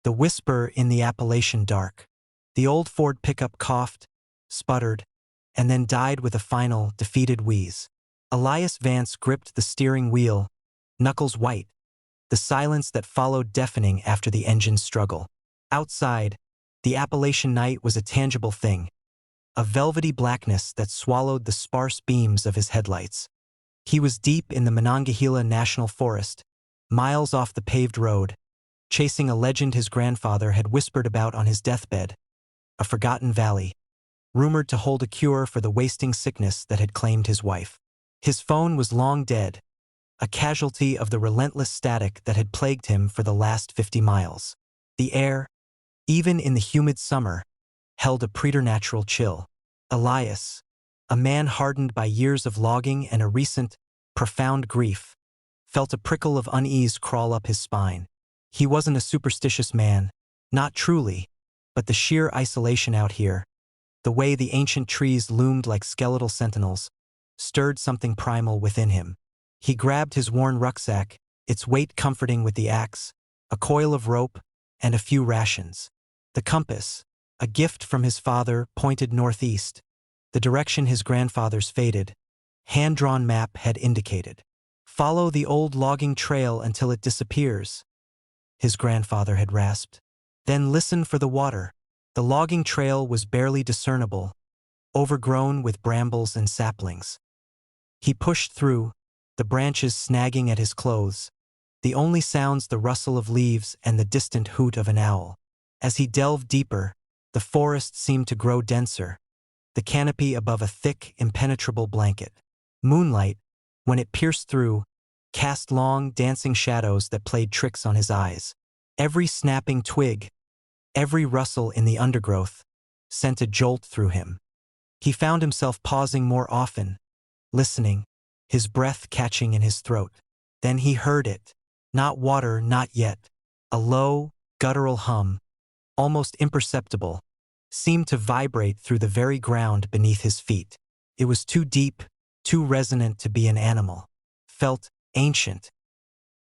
The whisper in the Appalachian dark. The old Ford pickup coughed, sputtered, and then died with a final, defeated wheeze. Elias Vance gripped the steering wheel, knuckles white, the silence that followed deafening after the engine's struggle. Outside, the Appalachian night was a tangible thing, a velvety blackness that swallowed the sparse beams of his headlights. He was deep in the Monongahela National Forest, miles off the paved road, chasing a legend his grandfather had whispered about on his deathbed, a forgotten valley, rumored to hold a cure for the wasting sickness that had claimed his wife. His phone was long dead, a casualty of the relentless static that had plagued him for the last 50 miles. The air, even in the humid summer, held a preternatural chill. Elias, a man hardened by years of logging and a recent, profound grief, felt a prickle of unease crawl up his spine. He wasn't a superstitious man, not truly, but the sheer isolation out here, the way the ancient trees loomed like skeletal sentinels, stirred something primal within him. He grabbed his worn rucksack, its weight comforting with the axe, a coil of rope, and a few rations. The compass, a gift from his father, pointed northeast, the direction his grandfather's faded, hand-drawn map had indicated. "Follow the old logging trail until it disappears," his grandfather had rasped. "Then listen for the water." The logging trail was barely discernible, overgrown with brambles and saplings. He pushed through, the branches snagging at his clothes, the only sounds the rustle of leaves and the distant hoot of an owl. As he delved deeper, the forest seemed to grow denser, the canopy above a thick, impenetrable blanket. Moonlight, when it pierced through, cast long, dancing shadows that played tricks on his eyes. Every snapping twig, every rustle in the undergrowth, sent a jolt through him. He found himself pausing more often, listening, his breath catching in his throat. Then he heard it. Not water, not yet. A low, guttural hum, almost imperceptible, seemed to vibrate through the very ground beneath his feet. It was too deep, too resonant to be an animal. Felt ancient.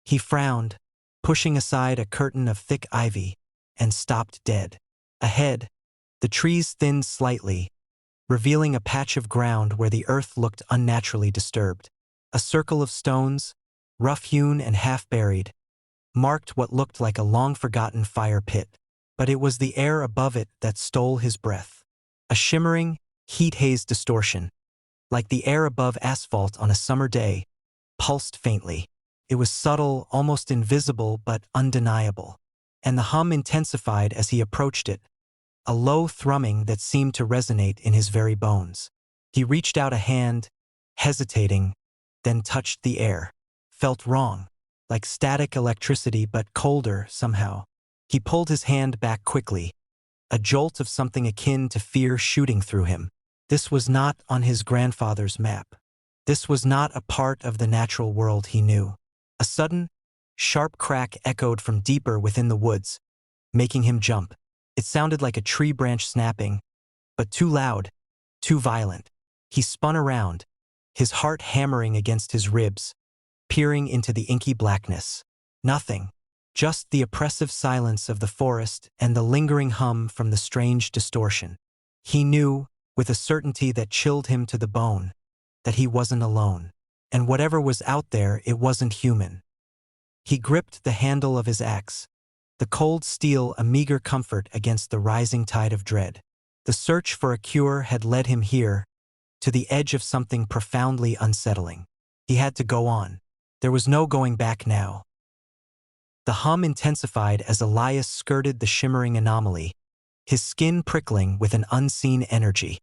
He frowned, pushing aside a curtain of thick ivy, and stopped dead. Ahead, the trees thinned slightly, revealing a patch of ground where the earth looked unnaturally disturbed. A circle of stones, rough-hewn and half-buried, marked what looked like a long-forgotten fire pit. But it was the air above it that stole his breath. A shimmering, heat-hazed distortion, like the air above asphalt on a summer day, pulsed faintly. It was subtle, almost invisible, but undeniable. And the hum intensified as he approached it, a low thrumming that seemed to resonate in his very bones. He reached out a hand, hesitating, then touched the air. Felt wrong, like static electricity but colder somehow. He pulled his hand back quickly, a jolt of something akin to fear shooting through him. This was not on his grandfather's map. This was not a part of the natural world he knew. A sudden, sharp crack echoed from deeper within the woods, making him jump. It sounded like a tree branch snapping, but too loud, too violent. He spun around, his heart hammering against his ribs, peering into the inky blackness. Nothing. Just the oppressive silence of the forest and the lingering hum from the strange distortion. He knew, with a certainty that chilled him to the bone, that he wasn't alone. And whatever was out there, it wasn't human. He gripped the handle of his axe, the cold steel a meager comfort against the rising tide of dread. The search for a cure had led him here, to the edge of something profoundly unsettling. He had to go on. There was no going back now. The hum intensified as Elias skirted the shimmering anomaly, his skin prickling with an unseen energy.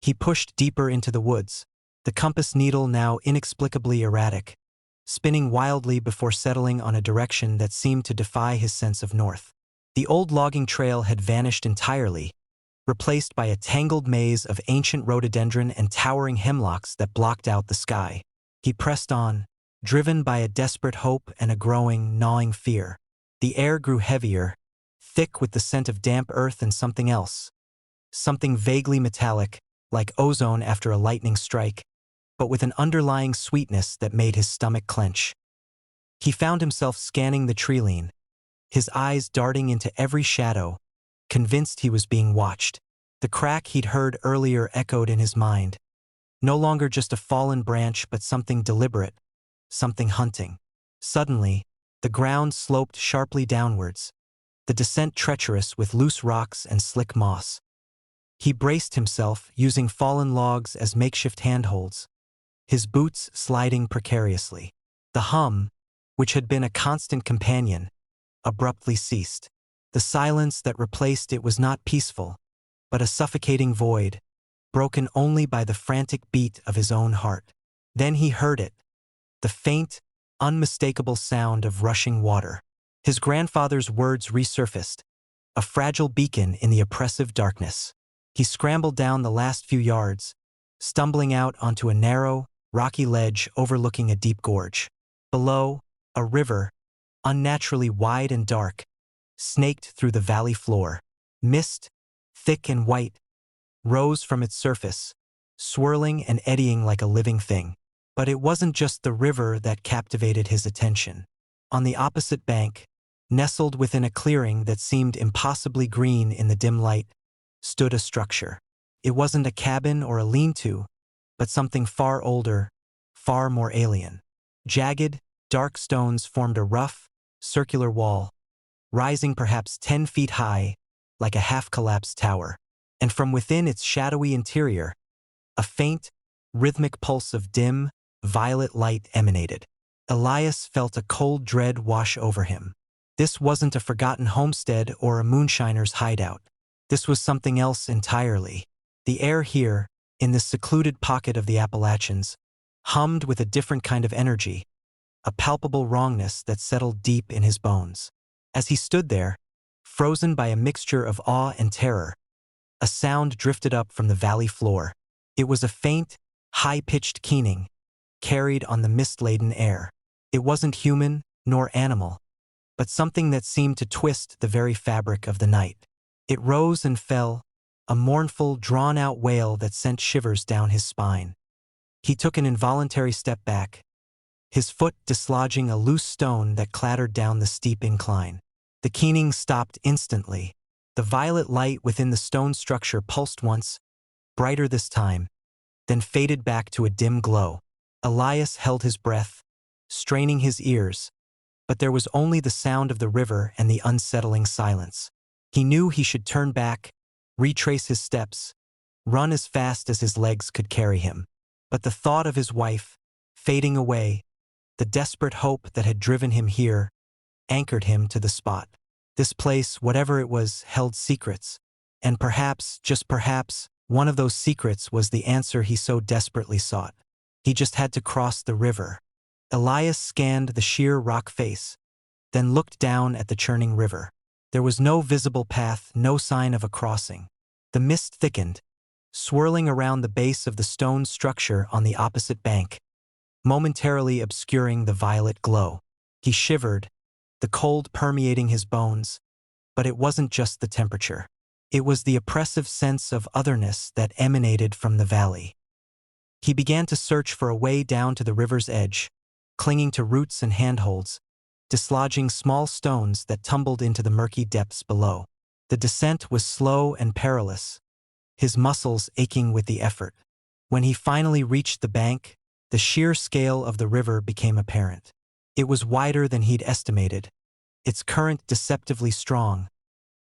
He pushed deeper into the woods, the compass needle now inexplicably erratic, spinning wildly before settling on a direction that seemed to defy his sense of north. The old logging trail had vanished entirely, replaced by a tangled maze of ancient rhododendron and towering hemlocks that blocked out the sky. He pressed on, driven by a desperate hope and a growing, gnawing fear. The air grew heavier, thick with the scent of damp earth and something else. Something vaguely metallic, like ozone after a lightning strike, but with an underlying sweetness that made his stomach clench. He found himself scanning the tree line, his eyes darting into every shadow, convinced he was being watched. The crack he'd heard earlier echoed in his mind. No longer just a fallen branch, but something deliberate, something hunting. Suddenly, the ground sloped sharply downwards, the descent treacherous with loose rocks and slick moss. He braced himself, using fallen logs as makeshift handholds, his boots sliding precariously. The hum, which had been a constant companion, abruptly ceased. The silence that replaced it was not peaceful, but a suffocating void, broken only by the frantic beat of his own heart. Then he heard it, the faint, unmistakable sound of rushing water. His grandfather's words resurfaced, a fragile beacon in the oppressive darkness. He scrambled down the last few yards, stumbling out onto a narrow, rocky ledge overlooking a deep gorge. Below, a river, unnaturally wide and dark, snaked through the valley floor. Mist, thick and white, rose from its surface, swirling and eddying like a living thing. But it wasn't just the river that captivated his attention. On the opposite bank, nestled within a clearing that seemed impossibly green in the dim light, stood a structure. It wasn't a cabin or a lean-to, but something far older, far more alien. Jagged, dark stones formed a rough, circular wall, rising perhaps 10 feet high, like a half-collapsed tower. And from within its shadowy interior, a faint, rhythmic pulse of dim, violet light emanated. Elias felt a cold dread wash over him. This wasn't a forgotten homestead or a moonshiner's hideout. This was something else entirely. The air here, in this secluded pocket of the Appalachians, hummed with a different kind of energy, a palpable wrongness that settled deep in his bones. As he stood there, frozen by a mixture of awe and terror, a sound drifted up from the valley floor. It was a faint, high-pitched keening, carried on the mist-laden air. It wasn't human, nor animal, but something that seemed to twist the very fabric of the night. It rose and fell, a mournful, drawn-out wail that sent shivers down his spine. He took an involuntary step back, his foot dislodging a loose stone that clattered down the steep incline. The keening stopped instantly. The violet light within the stone structure pulsed once, brighter this time, then faded back to a dim glow. Elias held his breath, straining his ears, but there was only the sound of the river and the unsettling silence. He knew he should turn back, retrace his steps, run as fast as his legs could carry him. But the thought of his wife, fading away, the desperate hope that had driven him here, anchored him to the spot. This place, whatever it was, held secrets, and perhaps, just perhaps, one of those secrets was the answer he so desperately sought. He just had to cross the river. Elias scanned the sheer rock face, then looked down at the churning river. There was no visible path, no sign of a crossing. The mist thickened, swirling around the base of the stone structure on the opposite bank, momentarily obscuring the violet glow. He shivered, the cold permeating his bones, but it wasn't just the temperature. It was the oppressive sense of otherness that emanated from the valley. He began to search for a way down to the river's edge, clinging to roots and handholds, dislodging small stones that tumbled into the murky depths below. The descent was slow and perilous, his muscles aching with the effort. When he finally reached the bank, the sheer scale of the river became apparent. It was wider than he'd estimated, its current deceptively strong,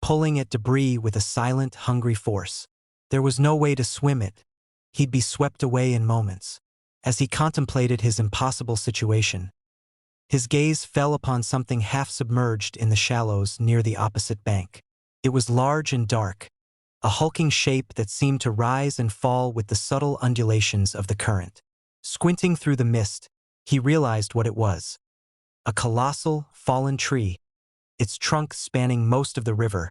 pulling at debris with a silent, hungry force. There was no way to swim it. He'd be swept away in moments. As he contemplated his impossible situation, his gaze fell upon something half-submerged in the shallows near the opposite bank. It was large and dark, a hulking shape that seemed to rise and fall with the subtle undulations of the current. Squinting through the mist, he realized what it was. A colossal, fallen tree, its trunk spanning most of the river,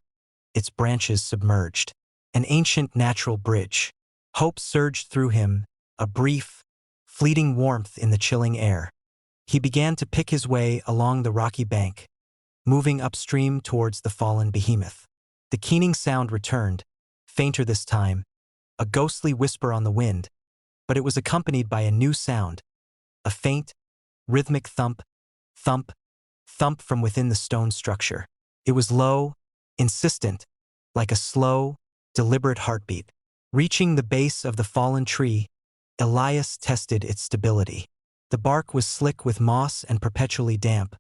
its branches submerged. An ancient natural bridge. Hope surged through him, a brief, fleeting warmth in the chilling air. He began to pick his way along the rocky bank, moving upstream towards the fallen behemoth. The keening sound returned, fainter this time, a ghostly whisper on the wind, but it was accompanied by a new sound, a faint, rhythmic thump, thump, thump from within the stone structure. It was low, insistent, like a slow, deliberate heartbeat. Reaching the base of the fallen tree, Elias tested its stability. The bark was slick with moss and perpetually damp,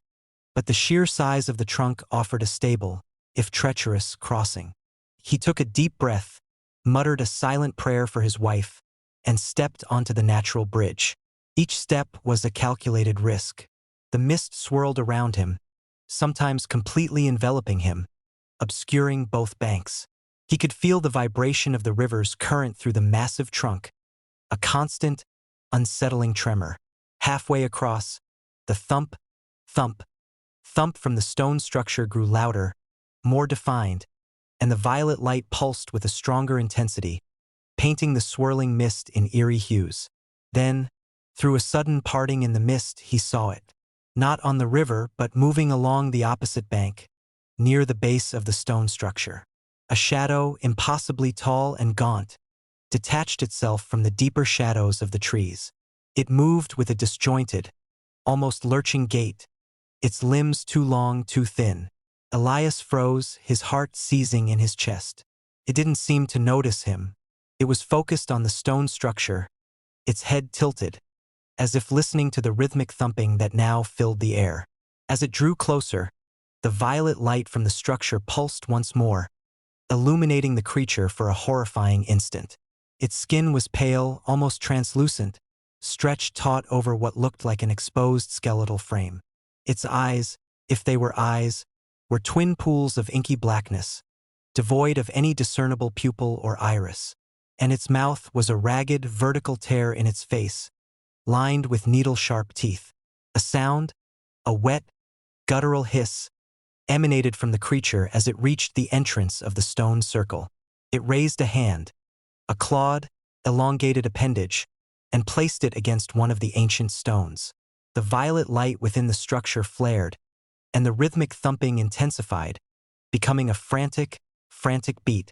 but the sheer size of the trunk offered a stable, if treacherous, crossing. He took a deep breath, muttered a silent prayer for his wife, and stepped onto the natural bridge. Each step was a calculated risk. The mist swirled around him, sometimes completely enveloping him, obscuring both banks. He could feel the vibration of the river's current through the massive trunk, a constant, unsettling tremor. Halfway across, the thump, thump, thump from the stone structure grew louder, more defined, and the violet light pulsed with a stronger intensity, painting the swirling mist in eerie hues. Then, through a sudden parting in the mist, he saw it. Not on the river, but moving along the opposite bank, near the base of the stone structure. A shadow, impossibly tall and gaunt, detached itself from the deeper shadows of the trees. It moved with a disjointed, almost lurching gait, its limbs too long, too thin. Elias froze, his heart seizing in his chest. It didn't seem to notice him. It was focused on the stone structure, its head tilted, as if listening to the rhythmic thumping that now filled the air. As it drew closer, the violet light from the structure pulsed once more, illuminating the creature for a horrifying instant. Its skin was pale, almost translucent, stretched taut over what looked like an exposed skeletal frame. Its eyes, if they were eyes, were twin pools of inky blackness, devoid of any discernible pupil or iris. And its mouth was a ragged, vertical tear in its face, lined with needle-sharp teeth. A sound, a wet, guttural hiss, emanated from the creature as it reached the entrance of the stone circle. It raised a hand, a clawed, elongated appendage, and placed it against one of the ancient stones. The violet light within the structure flared, and the rhythmic thumping intensified, becoming a frantic beat,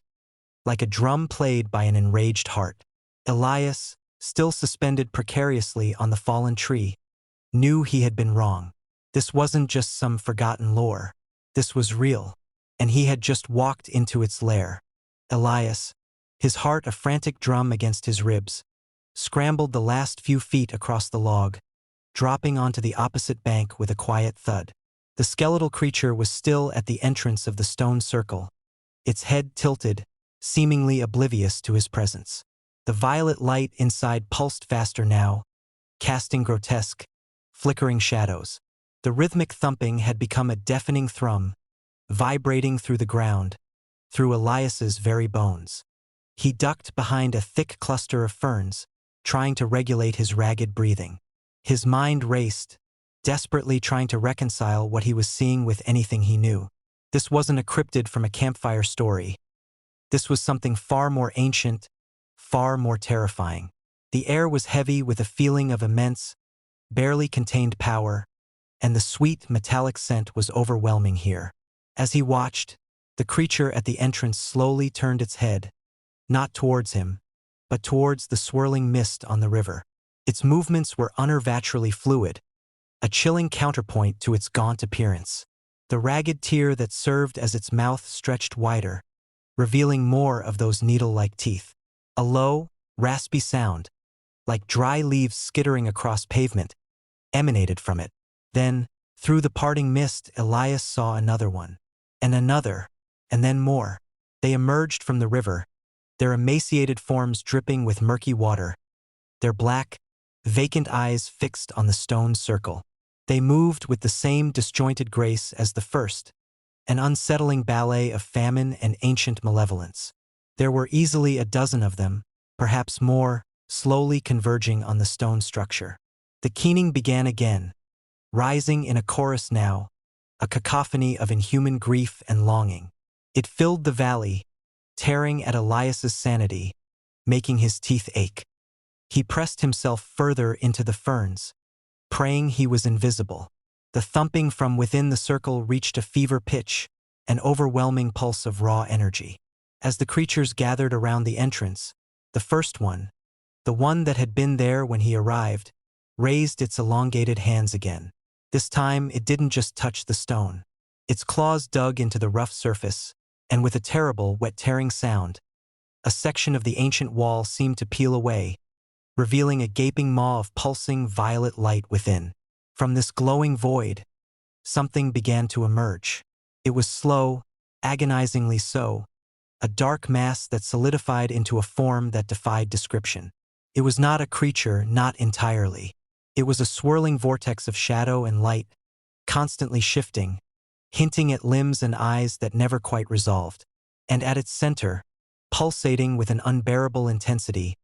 like a drum played by an enraged heart. Elias, still suspended precariously on the fallen tree, knew he had been wrong. This wasn't just some forgotten lore. This was real, and he had just walked into its lair. Elias, his heart a frantic drum against his ribs, scrambled the last few feet across the log, dropping onto the opposite bank with a quiet thud. The skeletal creature was still at the entrance of the stone circle, its head tilted, seemingly oblivious to his presence. The violet light inside pulsed faster now, casting grotesque, flickering shadows. The rhythmic thumping had become a deafening thrum, vibrating through the ground, through Elias's very bones. He ducked behind a thick cluster of ferns, trying to regulate his ragged breathing. His mind raced, desperately trying to reconcile what he was seeing with anything he knew. This wasn't a cryptid from a campfire story. This was something far more ancient, far more terrifying. The air was heavy with a feeling of immense, barely contained power, and the sweet, metallic scent was overwhelming here. As he watched, the creature at the entrance slowly turned its head, not towards him, but towards the swirling mist on the river. Its movements were unnaturally fluid, a chilling counterpoint to its gaunt appearance. The ragged tear that served as its mouth stretched wider, revealing more of those needle-like teeth. A low, raspy sound, like dry leaves skittering across pavement, emanated from it. Then, through the parting mist, Elias saw another one, and another, and then more. They emerged from the river, their emaciated forms dripping with murky water, their black, vacant eyes fixed on the stone circle. They moved with the same disjointed grace as the first, an unsettling ballet of famine and ancient malevolence. There were easily a dozen of them, perhaps more, slowly converging on the stone structure. The keening began again, rising in a chorus now, a cacophony of inhuman grief and longing. It filled the valley, tearing at Elias's sanity, making his teeth ache. He pressed himself further into the ferns, praying he was invisible. The thumping from within the circle reached a fever pitch, an overwhelming pulse of raw energy. As the creatures gathered around the entrance, the first one, the one that had been there when he arrived, raised its elongated hands again. This time it didn't just touch the stone. Its claws dug into the rough surface, and with a terrible, wet-tearing sound, a section of the ancient wall seemed to peel away, revealing a gaping maw of pulsing violet light within. From this glowing void, something began to emerge. It was slow, agonizingly so, a dark mass that solidified into a form that defied description. It was not a creature, not entirely. It was a swirling vortex of shadow and light, constantly shifting, hinting at limbs and eyes that never quite resolved. And at its center, pulsating with an unbearable intensity,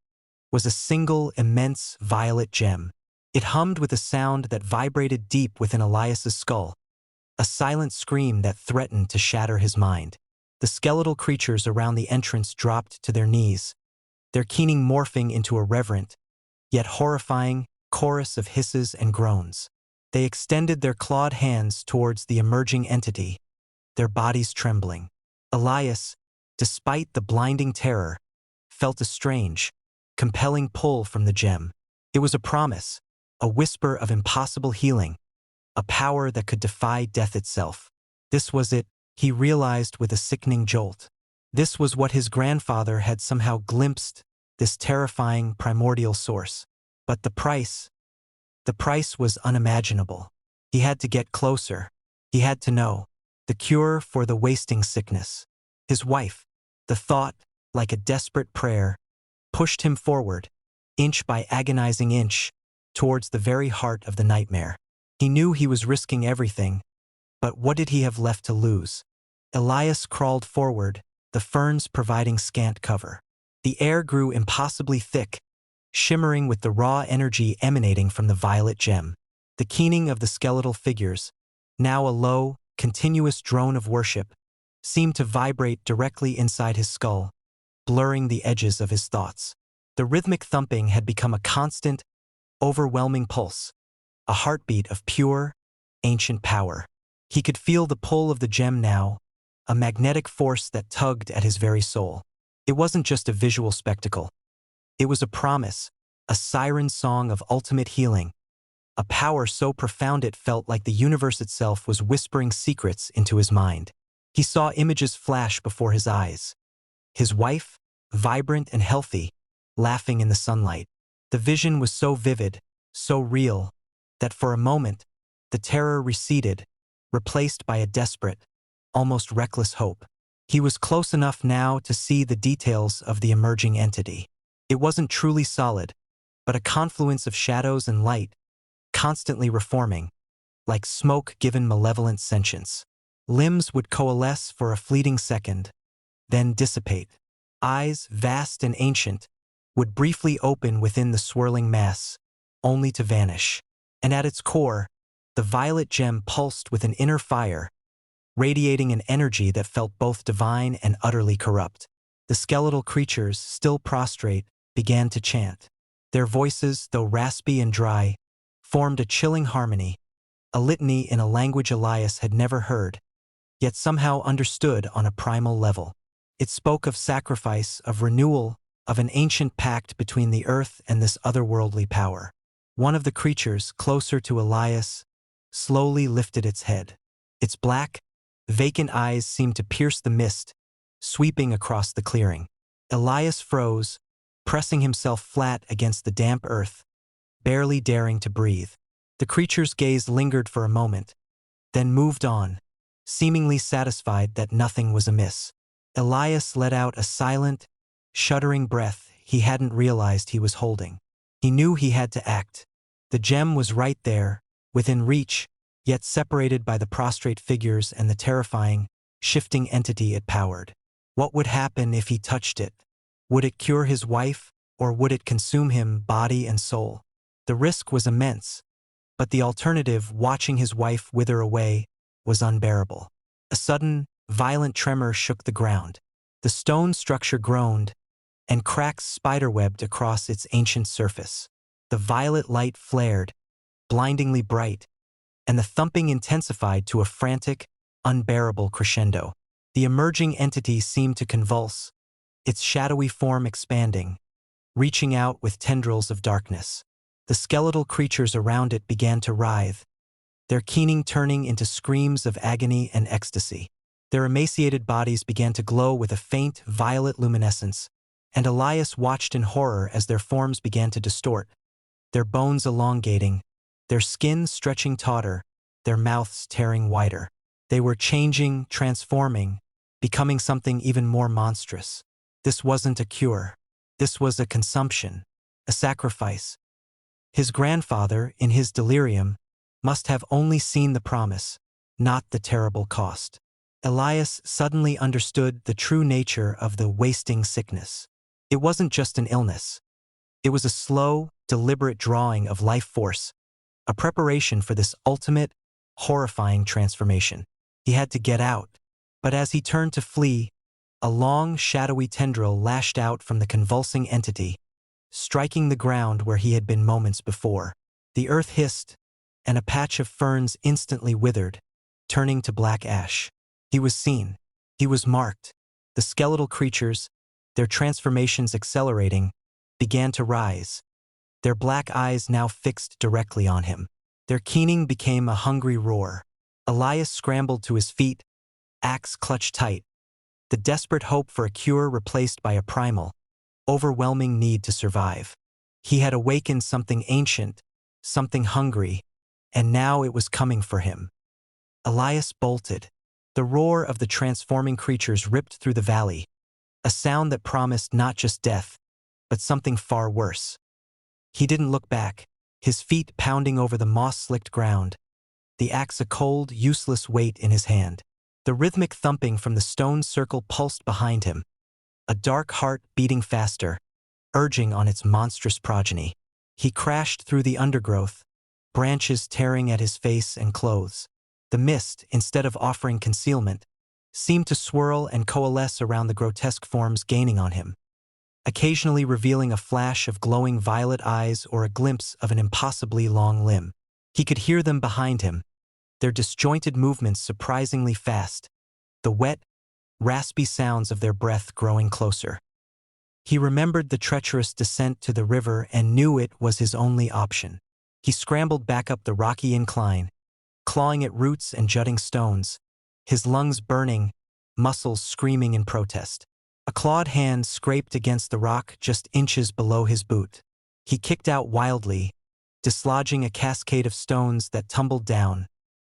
was a single immense violet gem. It hummed with a sound that vibrated deep within Elias's skull, a silent scream that threatened to shatter his mind. The skeletal creatures around the entrance dropped to their knees, their keening morphing into a reverent, yet horrifying, chorus of hisses and groans. They extended their clawed hands towards the emerging entity, their bodies trembling. Elias, despite the blinding terror, felt a strange, compelling pull from the gem. It was a promise, a whisper of impossible healing, a power that could defy death itself. This was it, he realized with a sickening jolt. This was what his grandfather had somehow glimpsed, this terrifying primordial source. But the price was unimaginable. He had to get closer. He had to know the cure for the wasting sickness. His wife, the thought, like a desperate prayer, pushed him forward, inch by agonizing inch, towards the very heart of the nightmare. He knew he was risking everything, but what did he have left to lose? Elias crawled forward, the ferns providing scant cover. The air grew impossibly thick, shimmering with the raw energy emanating from the violet gem. The keening of the skeletal figures, now a low, continuous drone of worship, seemed to vibrate directly inside his skull, blurring the edges of his thoughts. The rhythmic thumping had become a constant, overwhelming pulse, a heartbeat of pure, ancient power. He could feel the pull of the gem now, a magnetic force that tugged at his very soul. It wasn't just a visual spectacle. It was a promise, a siren song of ultimate healing, a power so profound it felt like the universe itself was whispering secrets into his mind. He saw images flash before his eyes. His wife, vibrant and healthy, laughing in the sunlight. The vision was so vivid, so real, that for a moment, the terror receded, replaced by a desperate, almost reckless hope. He was close enough now to see the details of the emerging entity. It wasn't truly solid, but a confluence of shadows and light, constantly reforming, like smoke given malevolent sentience. Limbs would coalesce for a fleeting second, then dissipate. Eyes, vast and ancient, would briefly open within the swirling mass, only to vanish. And at its core, the violet gem pulsed with an inner fire, radiating an energy that felt both divine and utterly corrupt. The skeletal creatures, still prostrate, began to chant. Their voices, though raspy and dry, formed a chilling harmony, a litany in a language Elias had never heard, yet somehow understood on a primal level. It spoke of sacrifice, of renewal, of an ancient pact between the earth and this otherworldly power. One of the creatures, closer to Elias, slowly lifted its head. Its black, vacant eyes seemed to pierce the mist, sweeping across the clearing. Elias froze, pressing himself flat against the damp earth, barely daring to breathe. The creature's gaze lingered for a moment, then moved on, seemingly satisfied that nothing was amiss. Elias let out a silent, shuddering breath he hadn't realized he was holding. He knew he had to act. The gem was right there, within reach, yet separated by the prostrate figures and the terrifying, shifting entity it powered. What would happen if he touched it? Would it cure his wife, or would it consume him, body and soul? The risk was immense, but the alternative, watching his wife wither away, was unbearable. A sudden, violent tremor shook the ground. The stone structure groaned, and cracks spiderwebbed across its ancient surface. The violet light flared, blindingly bright, and the thumping intensified to a frantic, unbearable crescendo. The emerging entity seemed to convulse, its shadowy form expanding, reaching out with tendrils of darkness. The skeletal creatures around it began to writhe, their keening turning into screams of agony and ecstasy. Their emaciated bodies began to glow with a faint, violet luminescence, and Elias watched in horror as their forms began to distort, their bones elongating, their skin stretching tauter, their mouths tearing wider. They were changing, transforming, becoming something even more monstrous. This wasn't a cure. This was a consumption, a sacrifice. His grandfather, in his delirium, must have only seen the promise, not the terrible cost. Elias suddenly understood the true nature of the wasting sickness. It wasn't just an illness. It was a slow, deliberate drawing of life force, a preparation for this ultimate, horrifying transformation. He had to get out, but as he turned to flee, a long, shadowy tendril lashed out from the convulsing entity, striking the ground where he had been moments before. The earth hissed, and a patch of ferns instantly withered, turning to black ash. He was seen. He was marked. The skeletal creatures, their transformations accelerating, began to rise, their black eyes now fixed directly on him. Their keening became a hungry roar. Elias scrambled to his feet, axe clutched tight, the desperate hope for a cure replaced by a primal, overwhelming need to survive. He had awakened something ancient, something hungry, and now it was coming for him. Elias bolted. The roar of the transforming creatures ripped through the valley, a sound that promised not just death, but something far worse. He didn't look back, his feet pounding over the moss-slicked ground, the axe a cold, useless weight in his hand. The rhythmic thumping from the stone circle pulsed behind him, a dark heart beating faster, urging on its monstrous progeny. He crashed through the undergrowth, branches tearing at his face and clothes. The mist, instead of offering concealment, seemed to swirl and coalesce around the grotesque forms gaining on him, occasionally revealing a flash of glowing violet eyes or a glimpse of an impossibly long limb. He could hear them behind him, their disjointed movements surprisingly fast, the wet, raspy sounds of their breath growing closer. He remembered the treacherous descent to the river and knew it was his only option. He scrambled back up the rocky incline, clawing at roots and jutting stones, his lungs burning, muscles screaming in protest. A clawed hand scraped against the rock just inches below his boot. He kicked out wildly, dislodging a cascade of stones that tumbled down,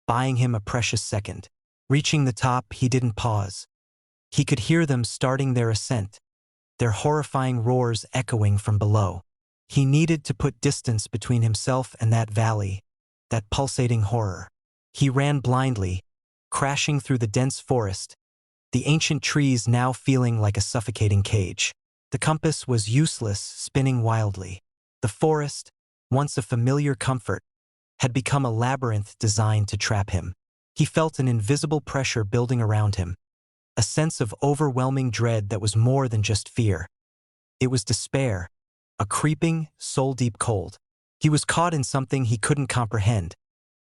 buying him a precious second. Reaching the top, he didn't pause. He could hear them starting their ascent, their horrifying roars echoing from below. He needed to put distance between himself and that valley, that pulsating horror. He ran blindly, crashing through the dense forest, the ancient trees now feeling like a suffocating cage. The compass was useless, spinning wildly. The forest, once a familiar comfort, had become a labyrinth designed to trap him. He felt an invisible pressure building around him, a sense of overwhelming dread that was more than just fear. It was despair, a creeping, soul-deep cold. He was caught in something he couldn't comprehend,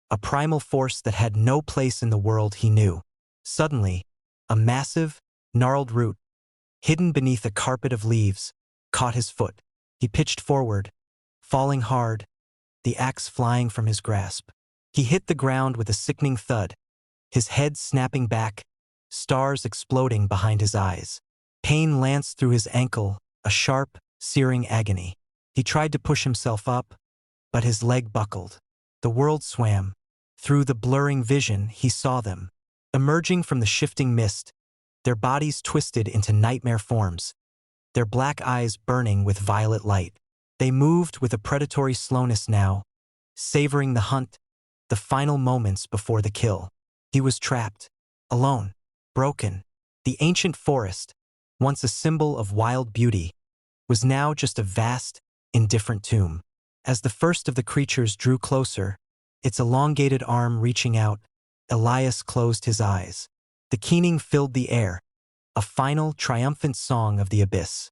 a primal force that had no place in the world he knew. Suddenly, a massive, gnarled root, hidden beneath a carpet of leaves, caught his foot. He pitched forward, falling hard, the axe flying from his grasp. He hit the ground with a sickening thud, his head snapping back, stars exploding behind his eyes. Pain lanced through his ankle, a sharp, searing agony. He tried to push himself up, but his leg buckled. The world swam. Through the blurring vision, he saw them, emerging from the shifting mist, their bodies twisted into nightmare forms, their black eyes burning with violet light. They moved with a predatory slowness now, savoring the hunt, the final moments before the kill. He was trapped, alone, broken. The ancient forest, once a symbol of wild beauty, was now just a vast, indifferent tomb. As the first of the creatures drew closer, its elongated arm reaching out, Elias closed his eyes. The keening filled the air, a final, triumphant song of the abyss.